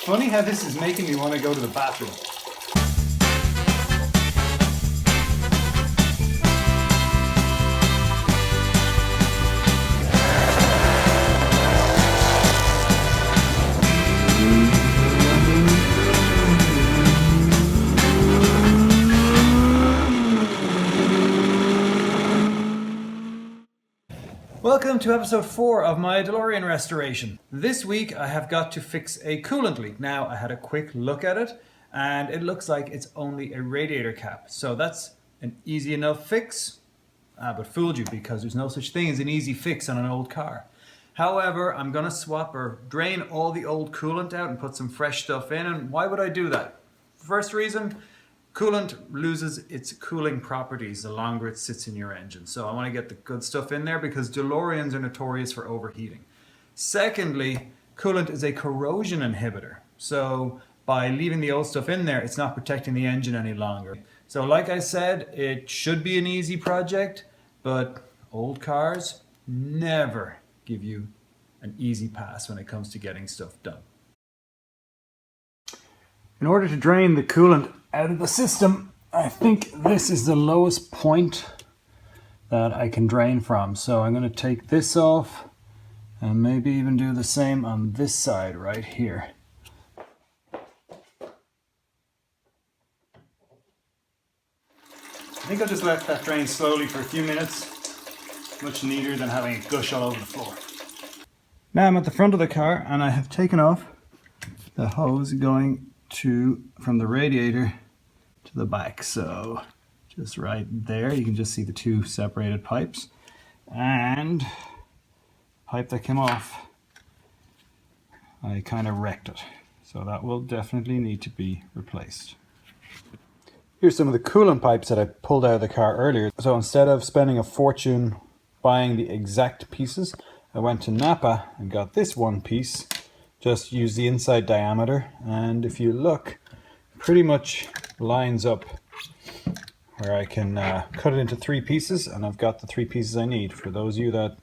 Funny how this is making me want to go to the bathroom. Welcome to episode 4 of my Delorean restoration. This week I have got to fix a coolant leak. Now I had a quick look at it and it looks like it's only a radiator cap. So that's an easy enough fix, but fooled you because there's no such thing as an easy fix on an old car. However, I'm gonna swap or drain all the old coolant out and put some fresh stuff in. And why would I do that? First reason, coolant loses its cooling properties the longer it sits in your engine. So I want to get the good stuff in there because Deloreans are notorious for overheating. Secondly, coolant is a corrosion inhibitor. So by leaving the old stuff in there, it's not protecting the engine any longer. So like I said, it should be an easy project, but old cars never give you an easy pass when it comes to getting stuff done. In order to drain the coolant out of the system, I think this is the lowest point that I can drain from. So I'm going to take this off and maybe even do the same on this side right here. I think I'll just let that drain slowly for a few minutes. Much neater than having it gush all over the floor. Now I'm at the front of the car and I have taken off the hose going from the radiator to the back. So just right there you can just see the two separated pipes, and the pipe that came off, I kind of wrecked it, so that will definitely need to be replaced. Here's some of the coolant pipes that I pulled out of the car earlier. So instead of spending a fortune buying the exact pieces, I went to Napa and got this one piece. Just use the inside diameter, and if you look, pretty much lines up where I can cut it into 3 pieces, and I've got the 3 pieces I need. For those of you that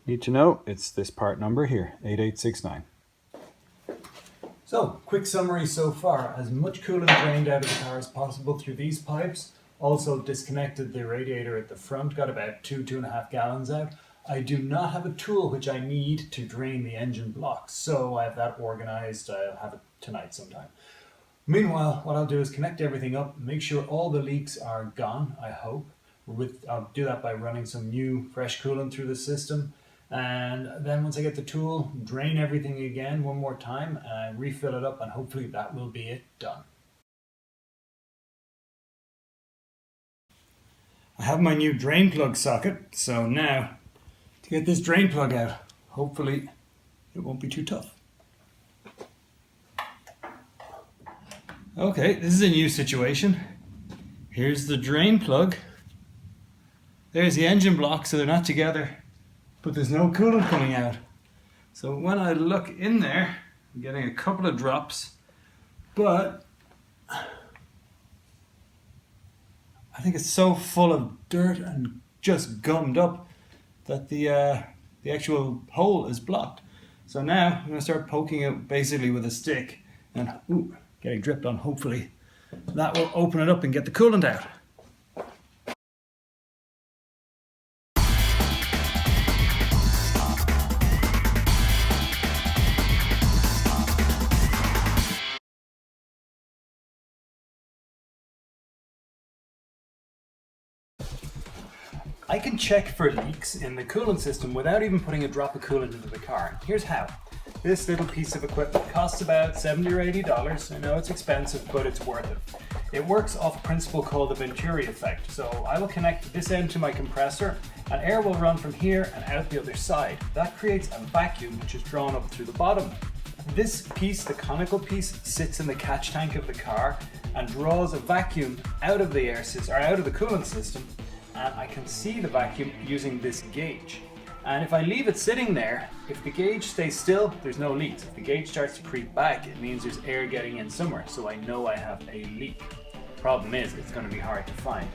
need to know, it's this part number here, 8869. So, quick summary so far. As much coolant drained out of the car as possible through these pipes. Also disconnected the radiator at the front, got about 2.5 gallons out. I do not have a tool which I need to drain the engine blocks, so I have that organized. I'll have it tonight sometime. Meanwhile, what I'll do is connect everything up, make sure all the leaks are gone, I hope. I'll do that by running some new fresh coolant through the system, and then once I get the tool, drain everything again one more time and refill it up, and hopefully that will be it done. I have my new drain plug socket, so now to get this drain plug out, hopefully it won't be too tough. Okay, this is a new situation. Here's the drain plug. There's the engine block, so they're not together, but there's no coolant coming out. So when I look in there, I'm getting a couple of drops, but I think it's so full of dirt and just gummed up that the actual hole is blocked. So now I'm going to start poking it basically with a stick and getting dripped on. Hopefully that will open it up and get the coolant out. I can check for leaks in the coolant system without even putting a drop of coolant into the car. Here's how. This little piece of equipment costs about $70 or $80. I know it's expensive, but it's worth it. It works off a principle called the Venturi effect. So I will connect this end to my compressor, and air will run from here and out the other side. That creates a vacuum which is drawn up through the bottom. This piece, the conical piece, sits in the catch tank of the car and draws a vacuum out of the air system, or out of the coolant system, and I can see the vacuum using this gauge. And if I leave it sitting there, if the gauge stays still, there's no leaks. If the gauge starts to creep back, it means there's air getting in somewhere, so I know I have a leak. Problem is, it's going to be hard to find.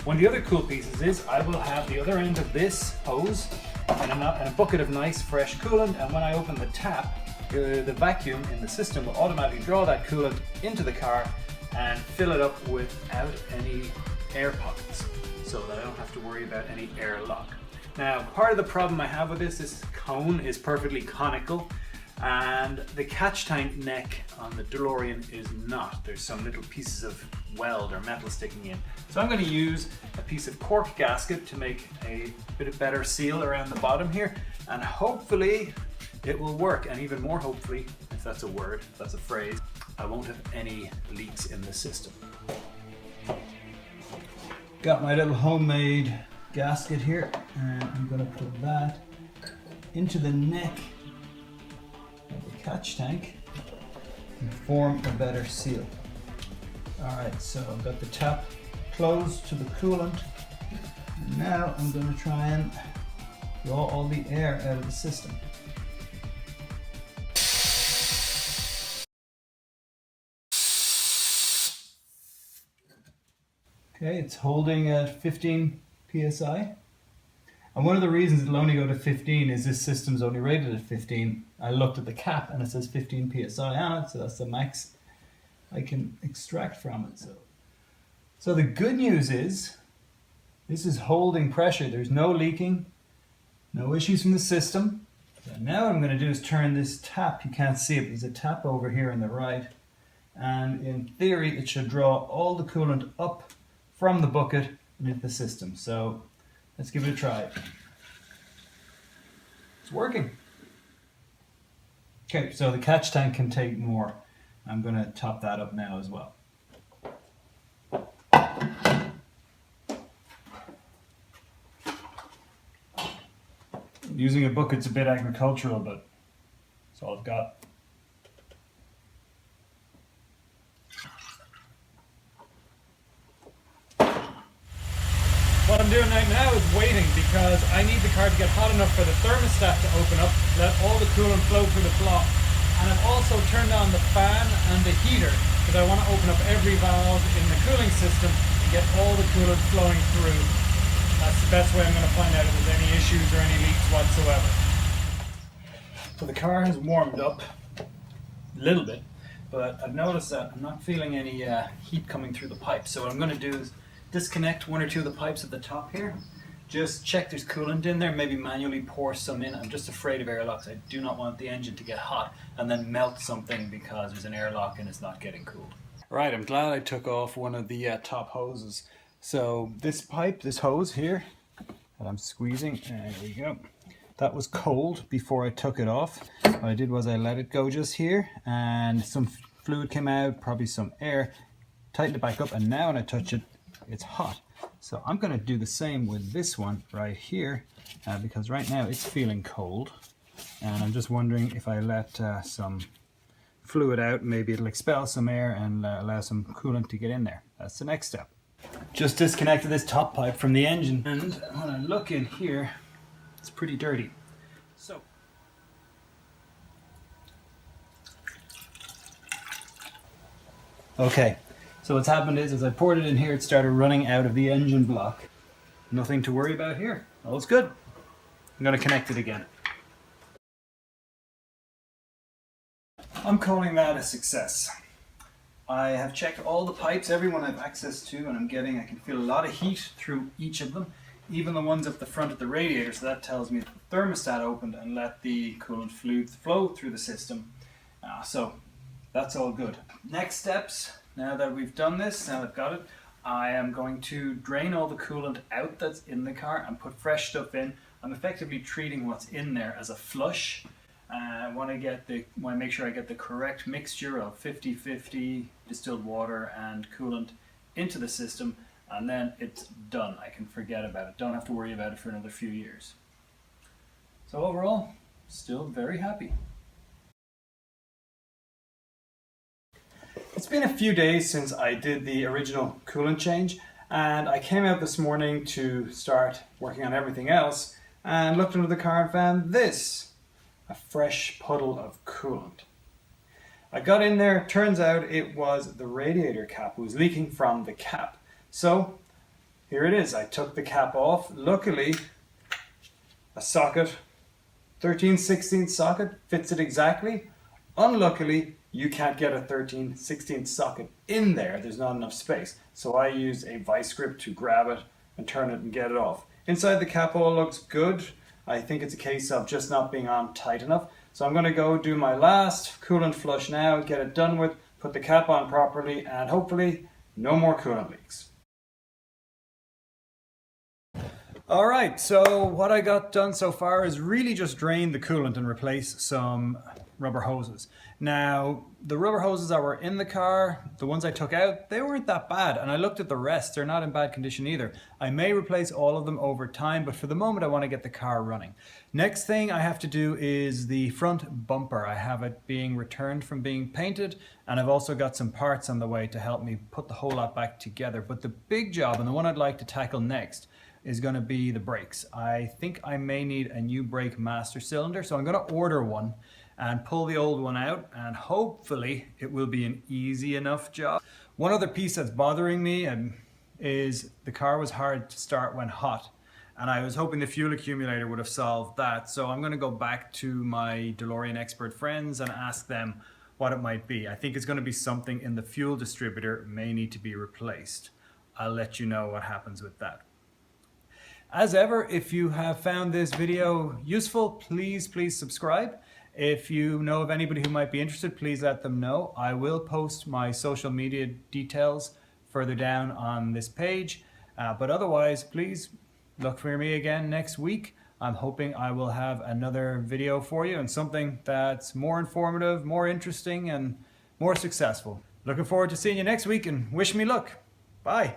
One of the other cool pieces is I will have the other end of this hose and a bucket of nice fresh coolant, and when I open the tap, the vacuum in the system will automatically draw that coolant into the car and fill it up without any air pockets, so that I don't have to worry about any air lock. Now, part of the problem I have with this cone is perfectly conical, and the catch tank neck on the Delorean is not. There's some little pieces of weld or metal sticking in. So I'm going to use a piece of cork gasket to make a bit of better seal around the bottom here, and hopefully it will work. And even more hopefully, if that's a word, if that's a phrase, I won't have any leaks in the system. Got my little homemade gasket here, and I'm going to put that into the neck of the catch tank and form a better seal. Alright, so I've got the tap closed to the coolant, and now I'm going to try and draw all the air out of the system. Okay, it's holding at 15 psi. And one of the reasons it'll only go to 15 is this system's only rated at 15. I looked at the cap and it says 15 psi on it, so that's the max I can extract from it. So the good news is this is holding pressure. There's no leaking, no issues from the system. So now what I'm going to do is turn this tap. You can't see it, but there's a tap over here on the right. And in theory, it should draw all the coolant up from the bucket and into the system. So let's give it a try. It's working. Okay, so the catch tank can take more. I'm going to top that up now as well. Using a bucket's a bit agricultural, but that's all I've got. What I'm doing right now is waiting, because I need the car to get hot enough for the thermostat to open up, let all the coolant flow through the block. And I've also turned on the fan and the heater, because I want to open up every valve in the cooling system and get all the coolant flowing through. That's the best way I'm going to find out if there's any issues or any leaks whatsoever. So the car has warmed up a little bit, but I've noticed that I'm not feeling any heat coming through the pipe. So what I'm going to do is disconnect one or two of the pipes at the top here. Just check there's coolant in there, maybe manually pour some in. I'm just afraid of airlocks. I do not want the engine to get hot and then melt something because there's an airlock and it's not getting cooled. Right, I'm glad I took off one of the top hoses. So this pipe, this hose here that I'm squeezing, there we go. That was cold before I took it off. What I did was I let it go just here and some fluid came out, probably some air, tightened it back up, and now when I touch it, it's hot. So I'm going to do the same with this one right here, because right now it's feeling cold, and I'm just wondering if I let some fluid out, maybe it'll expel some air and allow some coolant to get in there. That's the next step. Just disconnected this top pipe from the engine, and when I look in here, it's pretty dirty. So okay. So what's happened is, as I poured it in here, it started running out of the engine block. Nothing to worry about here. All's good. I'm going to connect it again. I'm calling that a success. I have checked all the pipes, every one I have access to, and I can feel a lot of heat through each of them, even the ones up the front of the radiator, so that tells me that the thermostat opened and let the coolant fluid flow through the system. So that's all good. Next steps. Now that we've done this, now I've got it, I am going to drain all the coolant out that's in the car and put fresh stuff in. I'm effectively treating what's in there as a flush. I want to make sure I get the correct mixture of 50-50 distilled water and coolant into the system, and then it's done. I can forget about it. Don't have to worry about it for another few years. So overall, still very happy. It's been a few days since I did the original coolant change, and I came out this morning to start working on everything else and looked under the car and found this, a fresh puddle of coolant. I got in there, turns out it was the radiator cap. It was leaking from the cap. So here it is. I took the cap off. Luckily, a socket, 13/16 socket, fits it exactly. Unluckily, you can't get a 13/16 socket in there. There's not enough space. So I use a vice grip to grab it and turn it and get it off. Inside the cap all looks good. I think it's a case of just not being on tight enough. So I'm going to go do my last coolant flush now, get it done with, put the cap on properly, and hopefully no more coolant leaks. Alright, so what I got done so far is really just drain the coolant and replace some rubber hoses. Now, the rubber hoses that were in the car, the ones I took out, they weren't that bad, and I looked at the rest, they're not in bad condition either. I may replace all of them over time, but for the moment I want to get the car running. Next thing I have to do is the front bumper. I have it being returned from being painted, and I've also got some parts on the way to help me put the whole lot back together. But the big job, and the one I'd like to tackle next, is going to be the brakes. I think I may need a new brake master cylinder, so I'm going to order one and pull the old one out, and hopefully it will be an easy enough job. One other piece that's bothering me is the car was hard to start when hot, and I was hoping the fuel accumulator would have solved that. So I'm going to go back to my Delorean expert friends and ask them what it might be. I think it's going to be something in the fuel distributor, may need to be replaced. I'll let you know what happens with that. As ever, if you have found this video useful, please subscribe. If you know of anybody who might be interested, please let them know. I will post my social media details further down on this page. But otherwise, please look for me again next week. I'm hoping I will have another video for you and something that's more informative, more interesting, and more successful. Looking forward to seeing you next week, and wish me luck. Bye.